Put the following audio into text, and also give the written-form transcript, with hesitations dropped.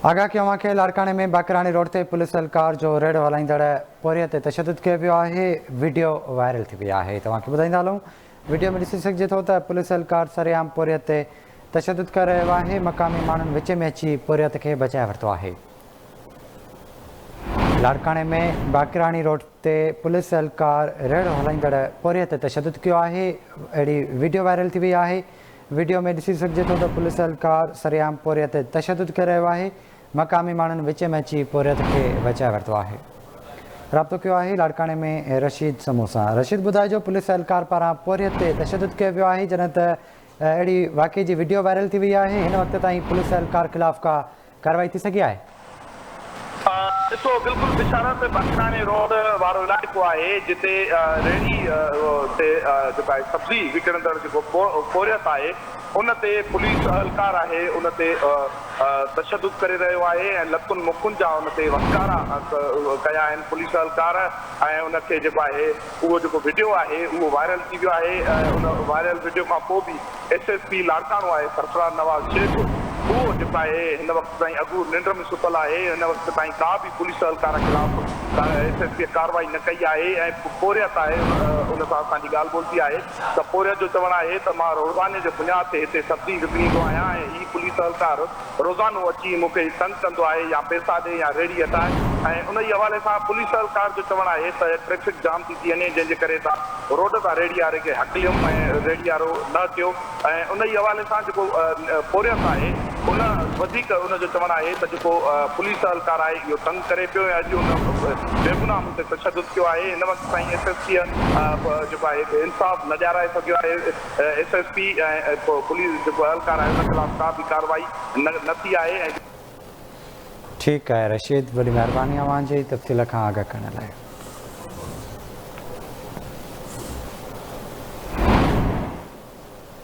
आगाह कयो के लाड़काने में बाकरानी रोड ते पुलिस एहलकार जो रेड हलाईंदड़ पोरियत ते तशद्दुद कयो वियो आहे। वीडियो वायरल थी वई आहे। तव्हांखे ॿुधाईंदा हलूं, वीडियो में ॾिसी सघिजे थो त पुलिस एहलकार सरेआम पोरियत ते तशद्दुद करे रहियो आहे। मक़ामी माण्हुनि विच में अची पोरियत खे बचाए वरितो आहे। लाड़काने में बाकरानी रोड ते पुलिस एहलकार रेड हलाईंदड़ पोरियत ते तशद्दुद कयो आहे। अहिड़ी वीडियो वायरल थी वई आहे। वीडियो में ॾिसी सघिजे थो त पुलिस एहलकार सरेआम पोरियत ते तशद्दुद करे रहियो आहे। मक़ामी माण्हुनि विच में अची पोरियत खे बचाए वरितो आहे। राब्तो कयो आहे लाड़काने में रशीद समूह सां। रशीद, ॿुधाइजो, पुलिस एहलकार पारां पोरियत ते तशद्दुद कयो वियो आहे, जॾहिं त अहिड़ी वाक़ई जी वीडियो वायरल थी वई आहे। हिन वक़्त ताईं पुलिस एहलकार ख़िलाफ़ का कार्रवाई थी सघी आहे? ॾिसो, बिल्कुलु बिशारत बाकरानी रोड वारो इलाइक़ो आहे जिते रेड़ी ते जेका आहे सब्ज़ी विकिणंदड़ जेको पोरियत आहे उन ते पुलिस एहलकार आहे उन ते तशद्दुद करे रहियो आहे ऐं लतुनि मुखुनि जा उन ते वकारा कया आहिनि पुलिस एहलकार। ऐं उनखे जेको आहे उहो जेको वीडियो आहे उहो वायरल थी वियो आहे। उन वायरल वीडियो खां पोइ बि SSP लाड़कानो आहे सरफराज़ नवाज़ शेख, उहो जेको आहे हिन वक़्त ताईं अॻु निंड में सुतल आहे। हिन वक़्त ताईं का बि पुलिस एहलकार ख़िलाफ़ SSP कार्रवाई न कई आहे। ऐं पोरियत आहे उन सां असांजी ॻाल्हि ॿोल थी आहे त पोरियत जो चवणु आहे त मां रोज़ाने जे बुनियाद ते हिते सब्ज़ी विकिणींदो आहियां ऐं हीअ पुलिस एहलकार रोज़ानो अची मूंखे तंग कंदो आहे, या पैसा ॾे या रेड़ी हटाए। ऐं उन ई हवाले सां पुलिस एहलकार जो चवणु आहे त ट्रैफिक जाम थी वञे, जंहिंजे करे तव्हां रोड तां रेड़ी वारे खे हकलियुमि ऐं रेड़ी वारो न थियो। ऐं उन ई हवाले सां जेको पोरियत आहे उन वधीक उनजो चवणु आहे त जेको पुलिस एहलकार आहे इहो तंग करे पियो ऐं अॼु उन बेगुनाह मूं ते तशद्दुद कयो आहे। हिन वक़्त ताईं SSP जेको आहे इंसाफ़ न ॾियाराए सघियो आहे। SSP ऐं पुलिस जेको एहलकार आहे उन ख़िलाफ़ का बि कार्रवाई न थी आहे। ठीकु आहे रशीद, वॾी महिरबानी अव्हांजी तफ़सील खां आगाह करण लाइ।